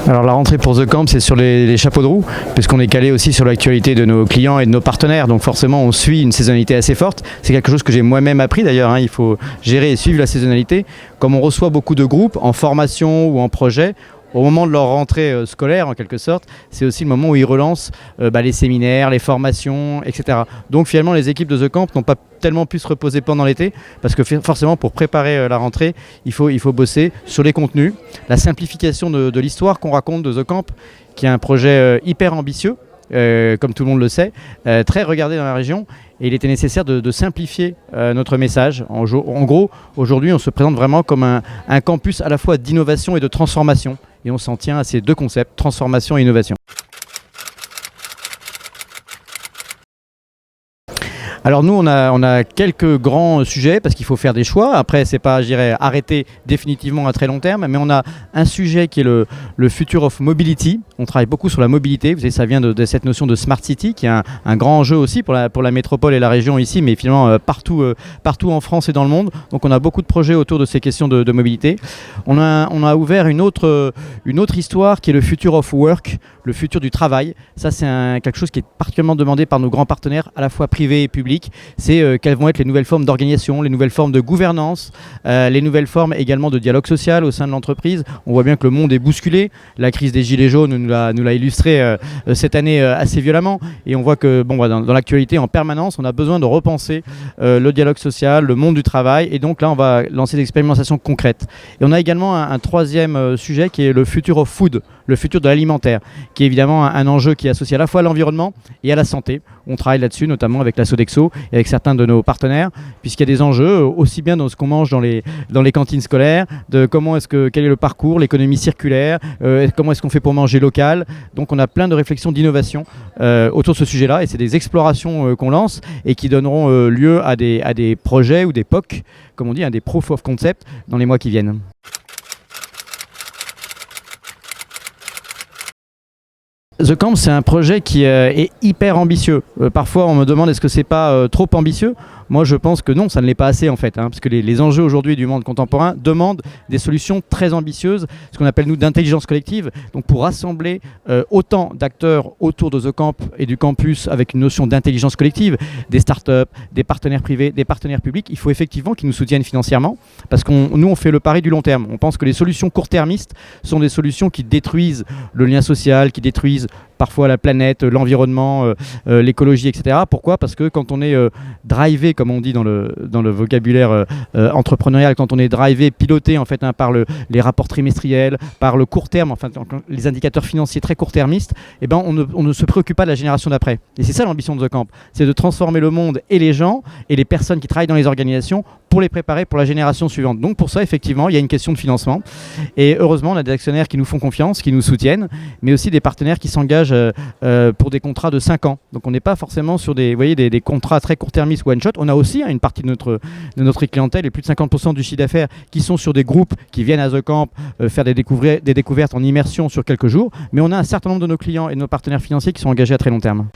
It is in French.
Alors la rentrée pour The Camp, c'est sur les chapeaux de roue, puisqu'on est calé aussi sur l'actualité de nos clients et de nos partenaires, donc forcément on suit une saisonnalité assez forte. C'est quelque chose que j'ai moi-même appris d'ailleurs, hein. Il faut gérer et suivre la saisonnalité. Comme on reçoit beaucoup de groupes en formation ou en projet, au moment de leur rentrée scolaire en quelque sorte, c'est aussi le moment où ils relancent les séminaires, les formations, etc. Donc finalement les équipes de The Camp n'ont pas tellement pu se reposer pendant l'été, parce que forcément pour préparer la rentrée, il faut bosser sur les contenus, la simplification de l'histoire qu'on raconte de The Camp, qui est un projet hyper ambitieux, comme tout le monde le sait, très regardé dans la région, et il était nécessaire de simplifier notre message. En gros, aujourd'hui on se présente vraiment comme un campus à la fois d'innovation et de transformation, et on s'en tient à ces deux concepts, transformation et innovation. Alors nous, on a quelques grands sujets parce qu'il faut faire des choix. Après, c'est pas, je dirais, arrêter définitivement à très long terme, mais on a un sujet qui est le Future of Mobility. On travaille beaucoup sur la mobilité. Vous savez, ça vient de cette notion de Smart City, qui est un grand enjeu aussi pour la métropole et la région ici, mais finalement partout en France et dans le monde. Donc on a beaucoup de projets autour de ces questions de mobilité. On a ouvert une autre histoire qui est le Future of Work, le futur du travail. Ça, c'est quelque chose qui est particulièrement demandé par nos grands partenaires, à la fois privés et publics. C'est quelles vont être les nouvelles formes d'organisation, les nouvelles formes de gouvernance, les nouvelles formes également de dialogue social au sein de l'entreprise. On voit bien que le monde est bousculé. La crise des Gilets jaunes nous l'a illustré cette année assez violemment. Et on voit que dans l'actualité, en permanence, on a besoin de repenser le dialogue social, le monde du travail. Et donc là, on va lancer des expérimentations concrètes. Et on a également un troisième sujet qui est le Future of Food, le futur de l'alimentaire, qui est évidemment un enjeu qui est associé à la fois à l'environnement et à la santé. On travaille là-dessus, notamment avec la Sodexo et avec certains de nos partenaires, puisqu'il y a des enjeux aussi bien dans ce qu'on mange dans les cantines scolaires, de quel est le parcours, l'économie circulaire, comment est-ce qu'on fait pour manger local. Donc on a plein de réflexions d'innovation autour de ce sujet-là, et c'est des explorations qu'on lance et qui donneront lieu à des projets ou des POC, comme on dit, des Proof of Concept, dans les mois qui viennent. The Camp, c'est un projet qui est hyper ambitieux. Parfois, on me demande est-ce que c'est pas trop ambitieux ? Moi, je pense que non, ça ne l'est pas assez en fait, parce que les enjeux aujourd'hui du monde contemporain demandent des solutions très ambitieuses, ce qu'on appelle nous d'intelligence collective. Donc pour rassembler autant d'acteurs autour de The Camp et du campus avec une notion d'intelligence collective, des startups, des partenaires privés, des partenaires publics, il faut effectivement qu'ils nous soutiennent financièrement, parce nous on fait le pari du long terme. On pense que les solutions court-termistes sont des solutions qui détruisent le lien social, qui détruisent parfois la planète, l'environnement, l'écologie, etc. Pourquoi ? Parce que quand on est drivé, comme on dit dans le vocabulaire entrepreneurial, quand on est drivé, piloté en fait par les rapports trimestriels, par le court terme, enfin les indicateurs financiers très court-termistes, on ne se préoccupe pas de la génération d'après. Et c'est ça l'ambition de The Camp, c'est de transformer le monde et les gens et les personnes qui travaillent dans les organisations pour les préparer pour la génération suivante. Donc pour ça, effectivement, il y a une question de financement. Et heureusement, on a des actionnaires qui nous font confiance, qui nous soutiennent, mais aussi des partenaires qui s'engagent pour des contrats de 5 ans. Donc on n'est pas forcément sur des contrats très court-termistes one-shot. On a aussi une partie de notre clientèle, et plus de 50% du chiffre d'affaires qui sont sur des groupes qui viennent à The Camp faire des découvertes en immersion sur quelques jours. Mais on a un certain nombre de nos clients et de nos partenaires financiers qui sont engagés à très long terme.